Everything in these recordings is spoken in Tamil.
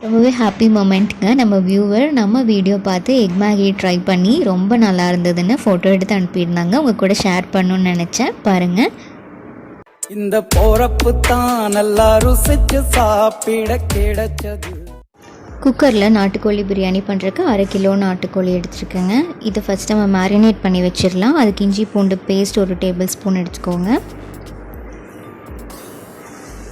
ரொம்பவே ஹாப்பி மொமெண்ட்டுங்க. நம்ம வியூவர் நம்ம வீடியோ பார்த்து எக் மேகி ட்ரை பண்ணி ரொம்ப நல்லா இருந்ததுன்னு ஃபோட்டோ எடுத்து அனுப்பியிருந்தாங்க. உங்கள் கூட ஷேர் பண்ணணுன்னு நினச்சேன். பாருங்கள். இந்த போறப்பு தான் நல்லா ருசிச்சு சாப்பிட கிடைச்சது. குக்கரில் நாட்டுக்கோழி பிரியாணி பண்ணுறதுக்கு 1/2 கிலோ நாட்டுக்கோழி எடுத்துருக்கேங்க. இதை ஃபஸ்ட் நம்ம மேரினேட் பண்ணி வச்சிடலாம். அதுக்கு இஞ்சி பூண்டு பேஸ்ட் 1 டேபிள் ஸ்பூன் எடுத்துக்கோங்க.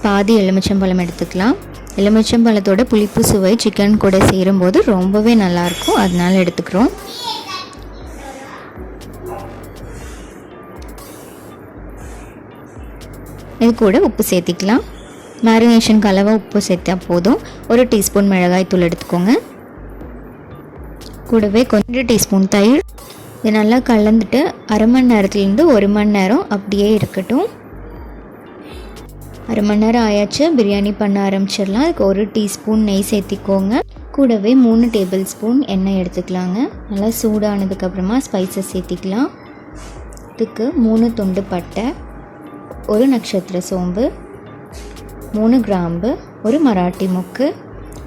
பாதி எலுமிச்சம்பழம் எடுத்துக்கலாம். எலுமிச்சம்பழத்தோட புளிப்பு சுவை சிக்கன் கூட சேரும்போது ரொம்பவே நல்லாயிருக்கும், அதனால எடுத்துக்கிறோம். இது கூட உப்பு சேர்த்திக்கலாம். மேரினேஷனுக்கு அளவாக உப்பு சேர்த்தா போதும். 1 டீஸ்பூன் மிளகாய் தூள் எடுத்துக்கோங்க. கூடவே கொஞ்சம் டீஸ்பூன் தயிர். இது நல்லா கலந்துட்டு 1/2 மணி நேரத்துலேருந்து 1 மணி நேரம் அப்படியே இருக்கட்டும். 1/2 மணி நேரம் ஆயாச்சு. பிரியாணி பண்ண ஆரம்பிச்சிடலாம். அதுக்கு 1 டீஸ்பூன் நெய் சேர்த்திக்கோங்க. கூடவே 3 டேபிள் ஸ்பூன் எண்ணெய் எடுத்துக்கலாங்க. நல்லா சூடானதுக்கப்புறமா ஸ்பைசஸ் சேர்த்திக்கலாம். இதுக்கு 3 துண்டு பட்டை, 1 நட்சத்திர சோம்பு, 3 கிராம்பு, 1 மராட்டி மொக்கு,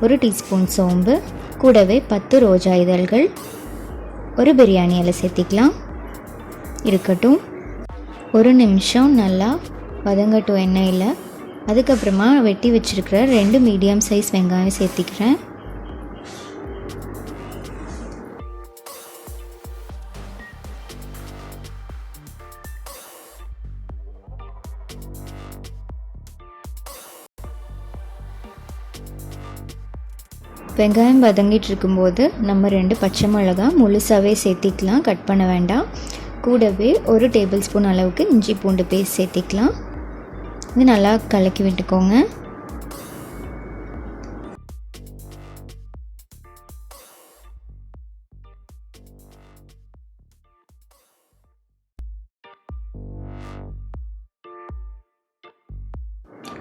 1 டீஸ்பூன் சோம்பு, கூடவே 10 ரோஜா இதழ்கள், 1 பிரியாணி இலை சேர்த்திக்கலாம். இருக்கட்டும். 1 நிமிஷம் நல்லா வதங்கட்டும் எண்ணெயில். அதுக்கப்புறமா வெட்டி வச்சுருக்கிற 2 மீடியம் சைஸ் வெங்காயம் சேர்த்திக்கிறேன். வெங்காயம் வதங்கிட்டு இருக்கும்போது நம்ம 2 பச்சை மிளகாய் முழுசாகவே சேர்த்திக்கலாம், கட் பண்ண வேண்டாம். கூடவே 1 டேபிள் ஸ்பூன் அளவுக்கு இஞ்சி பூண்டு பேஸ்ட் சேர்த்திக்கலாம். இது நல்லா கலக்கி விட்டுக்கோங்க.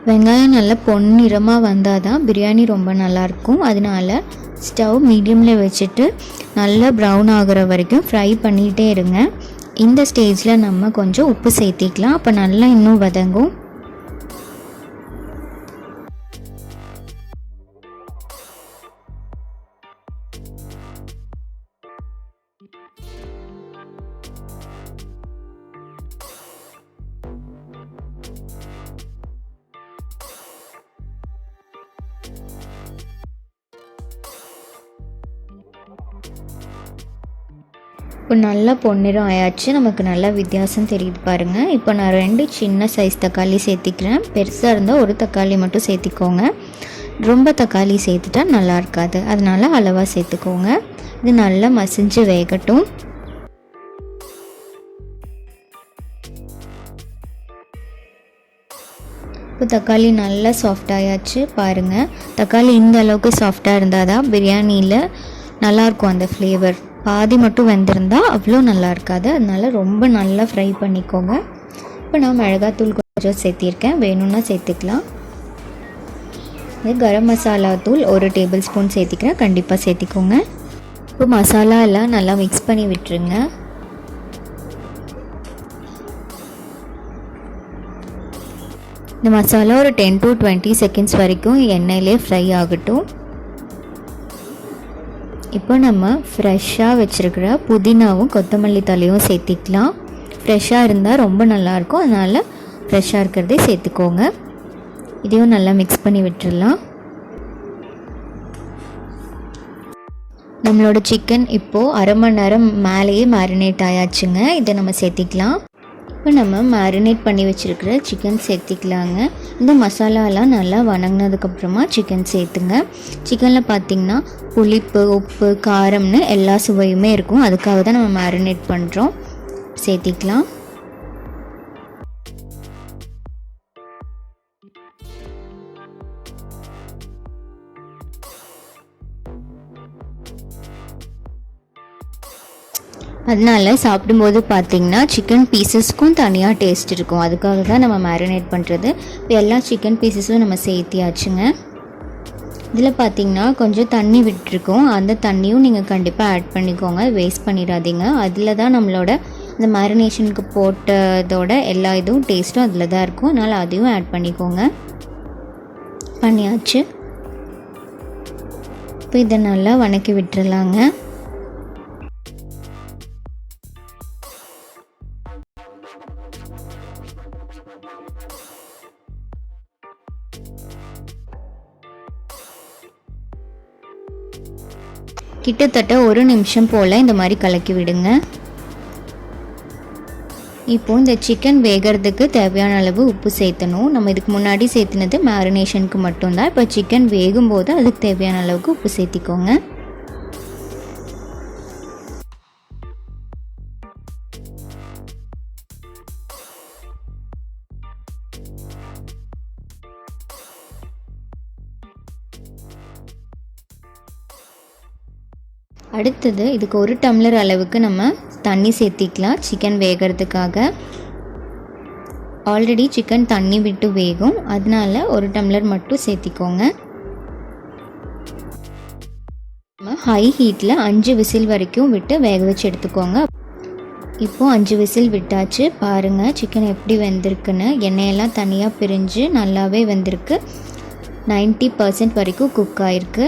வெங்காயம் நல்லா பொன்னிறமாக வந்தால் தான் பிரியாணி ரொம்ப நல்லாயிருக்கும். அதனால ஸ்டவ் மீடியமில் வச்சுட்டு நல்லா ப்ரௌன் ஆகிற வரைக்கும் ஃப்ரை பண்ணிகிட்டே இருங்க. இந்த ஸ்டேஜில் நம்ம கொஞ்சம் உப்பு சேர்த்திக்கலாம். அப்போ நல்லா இன்னும் வதங்கும். இப்போ நல்லா பொன்னிறம் ஆயாச்சு. நமக்கு நல்லா வித்தியாசம் தெரியுது பாருங்கள். இப்போ நான் 2 சின்ன சைஸ் தக்காளி சேர்த்திக்கிறேன். பெருசாக இருந்தால் 1 தக்காளி மட்டும் சேர்த்திக்கோங்க. ரொம்ப தக்காளி சேர்த்துட்டா நல்லா இருக்காது, அதனால் அளவாக சேர்த்துக்கோங்க. இது நல்லா மசிஞ்சு வேகட்டும். இப்போ தக்காளி நல்லா சாஃப்டாயாச்சு பாருங்கள். தக்காளி இந்த அளவுக்கு சாஃப்டாக இருந்தால் தான் பிரியாணியில் நல்லாயிருக்கும். அந்த ஃப்ளேவர் பாதி மட்டும் வெந்திருந்தால் அவ்வளோ நல்லா இருக்காது, அதனால் ரொம்ப நல்லா ஃப்ரை பண்ணிக்கோங்க. இப்போ நான் மிளகாத்தூள் கொஞ்சம் சேர்த்திருக்கேன், வேணும்னா சேர்த்துக்கலாம். இது கரம் மசாலா தூள் 1 டேபிள் ஸ்பூன் சேர்த்திக்கிறேன், கண்டிப்பாக சேர்த்திக்கோங்க. இப்போ மசாலா எல்லாம் நல்லா மிக்ஸ் பண்ணி விட்டுருங்க. இந்த மசாலா ஒரு 10 to 20 செகண்ட்ஸ் வரைக்கும் எண்ணெயிலே ஃப்ரை ஆகட்டும். இப்போ நம்ம ஃப்ரெஷ்ஷாக வச்சுருக்கிற புதினாவும் கொத்தமல்லி தழையும் சேர்த்திக்கலாம். ஃப்ரெஷ்ஷாக இருந்தால் ரொம்ப நல்லாயிருக்கும், அதனால் ஃப்ரெஷ்ஷாக இருக்கிறதே சேர்த்துக்கோங்க. இதையும் நல்லா மிக்ஸ் பண்ணி விட்டுடலாம். நம்மளோட சிக்கன் இப்போது 1/2 மணி நேரம் மேலேயே மேரினேட் ஆயாச்சுங்க. இதை நம்ம சேர்த்திக்கலாம். இப்போ நம்ம மேரினேட் பண்ணி வச்சுருக்கிற சிக்கன் சேர்த்திக்கலாங்க. இந்த மசாலாலாம் நல்லா வணங்கினதுக்கப்புறமா சிக்கன் சேர்த்துங்க. சிக்கனில் பார்த்திங்கன்னா புளிப்பு, உப்பு, காரம்னு எல்லா சுவையுமே இருக்கும், அதுக்காக தான் நம்ம மேரினேட் பண்ணுறோம். சேர்த்திக்கலாம். அதனால் சாப்பிடும்போது பார்த்திங்கன்னா சிக்கன் பீசஸ்க்கும் தனியாக டேஸ்ட் இருக்கும், அதுக்காக தான் நம்ம மேரினேட் பண்ணுறது. இப்போ எல்லா சிக்கன் பீசஸும் நம்ம சேர்த்தியாச்சுங்க. இதில் பார்த்திங்கன்னா கொஞ்சம் தண்ணி விட்டுருக்கோம், அந்த தண்ணியும் நீங்கள் கண்டிப்பாக ஆட் பண்ணிக்கோங்க, வேஸ்ட் பண்ணிடாதீங்க. அதில் தான் நம்மளோட இந்த மேரினேஷனுக்கு போட்டதோட எல்லா இதுவும் டேஸ்ட்டும் அதில் தான் இருக்கும், அதனால் அதையும் ஆட் பண்ணிக்கோங்க. பண்ணியாச்சு. இப்போ இதை நல்லா வணக்கி விட்டுறலாங்க. கிட்டத்தட்ட 1 நிமிஷம் போல் இந்த மாதிரி கலக்கி விடுங்க. இப்போது இந்த சிக்கன் வேகிறதுக்கு தேவையான அளவு உப்பு சேர்த்தணும். நம்ம இதுக்கு முன்னாடி சேர்த்துனது மேரினேஷனுக்கு மட்டும்தான். இப்போ சிக்கன் வேகும்போது அதுக்கு தேவையான அளவுக்கு உப்பு சேர்த்திக்கோங்க. அடுத்தது இதுக்கு 1 டம்ளர் அளவுக்கு நம்ம தண்ணி சேர்த்திக்கலாம் சிக்கன் வேகிறதுக்காக. ஆல்ரெடி சிக்கன் தண்ணி விட்டு வேகும், அதனால 1 டம்ளர் மட்டும் சேர்த்திக்கோங்க. நம்ம ஹை ஹீட்டில் 5 விசில் வரைக்கும் விட்டு வேக வச்சு எடுத்துக்கோங்க. இப்போது 5 விசில் விட்டாச்சு. பாருங்கள் சிக்கன் எப்படி வெந்திருக்குன்னு. எண்ணெயெல்லாம் தனியாக பிரிஞ்சு நல்லாவே வெந்திருக்கு. 90% வரைக்கும் குக் ஆகிருக்கு.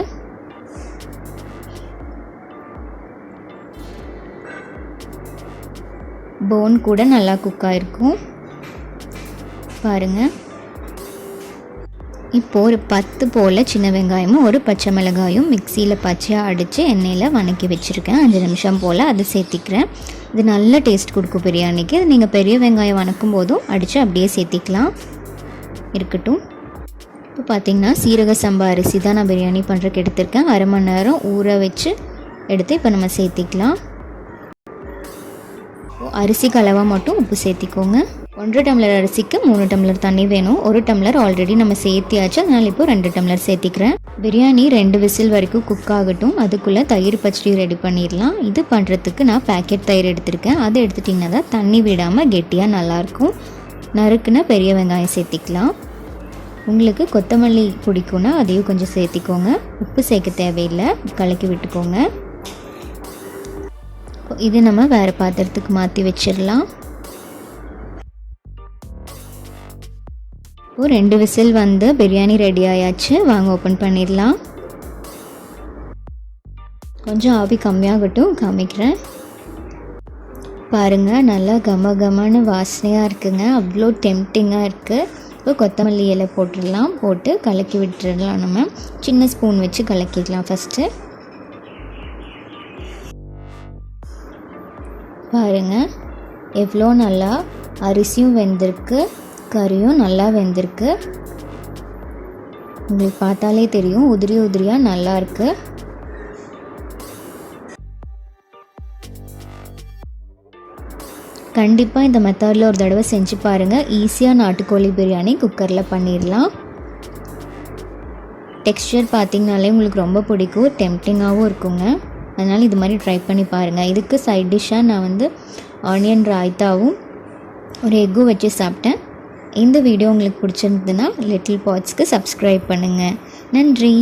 போன் கூட நல்லா குக் ஆகிருக்கும் பாருங்கள். இப்போது ஒரு 10 போல் சின்ன வெங்காயமும் 1 பச்சை மிளகாயும் மிக்சியில் பச்சையாக அடித்து எண்ணெயில் வணக்கி வச்சுருக்கேன். 5 நிமிஷம் போல் அதை சேர்த்திக்கிறேன். இது நல்ல டேஸ்ட் கொடுக்கும் பிரியாணிக்கு. இது நீங்கள் பெரிய வெங்காயம் வணக்கும் போதும் அடித்து அப்படியே சேர்த்திக்கலாம். இருக்கட்டும். இப்போ பார்த்திங்கன்னா சீரக சம்பா அரிசி தான் நான் பிரியாணி பண்ணுறதுக்கு எடுத்திருக்கேன். 1/2 மணி நேரம் ஊற வச்சு எடுத்து இப்போ நம்ம சேர்த்திக்கலாம். அரிசிக்கு அளவாக மட்டும் உப்பு சேர்த்திக்கோங்க. 1 டம்ளர் அரிசிக்கு 3 டம்ளர் தண்ணி வேணும். 1 டம்ளர் ஆல்ரெடி நம்ம சேர்த்தியாச்சு, அதனால் இப்போ 2 டம்ளர் சேர்த்திக்கிறேன். பிரியாணி 2 விசில் வரைக்கும் குக் ஆகட்டும். அதுக்குள்ளே தயிர் பச்சடி ரெடி பண்ணிடலாம். இது பண்ணுறதுக்கு நான் பேக்கெட் தயிர் எடுத்திருக்கேன். அதை எடுத்துட்டிங்கன்னா தான் தண்ணி விடாமல் கெட்டியாக நல்லாயிருக்கும். நறுக்குன்னு பெரிய வெங்காயம் சேர்த்திக்கலாம். உங்களுக்கு கொத்தமல்லி பிடிக்குன்னா அதையும் கொஞ்சம் சேர்த்திக்கோங்க. உப்பு சேர்க்க தேவையில்லை, கலக்கி விட்டுக்கோங்க. இது நம்ம வேறு பாத்திரத்துக்கு மாற்றி வச்சிடலாம். இப்போது 2 விசில் வந்து பிரியாணி ரெடி ஆயாச்சு. வாங்க ஓப்பன் பண்ணிடலாம். கொஞ்சம் ஆவி கம்மியாகட்டும், காமிக்கிறேன். பாருங்கள் நல்லா கம கமன்னு வாசனையாக இருக்குங்க. அவ்வளோ டெம்டிங்காக இருக்குது. இப்போ கொத்தமல்லி இலை போட்டுடலாம். போட்டு கலக்கி விட்டுடலாம். நம்ம சின்ன ஸ்பூன் வச்சு கலக்கிக்கலாம் ஃபஸ்ட்டு. பாருங்கள் எவ்வளோ நல்லா அரிசியும் வெந்திருக்கு, கறியும் நல்லா வெந்திருக்கு. உங்களுக்கு பார்த்தாலே தெரியும், உதிரி உதிரியாக நல்லா இருக்கு. கண்டிப்பாக இந்த மெத்தடில் ஒரு தடவை செஞ்சு பாருங்கள். ஈஸியாக நாட்டுக்கோழி பிரியாணி குக்கரில் பண்ணிடலாம். டெக்ஸ்சர் பார்த்திங்கனாலே உங்களுக்கு ரொம்ப பிடிக்கும், டெம்டிங்காகவும் இருக்குங்க. அதனால் இது மாதிரி ட்ரை பண்ணி பாருங்கள். இதுக்கு சைட் டிஷ்ஷாக நான் வந்து ஆனியன் ராய்த்தாவும் ஒரு எக்கும் வச்சு சாப்பிட்டேன். இந்த வீடியோ உங்களுக்கு பிடிச்சிருந்ததுன்னா லிட்டில் பாட்ஸ்க்கு சப்ஸ்கிரைப் பண்ணுங்கள். நன்றி.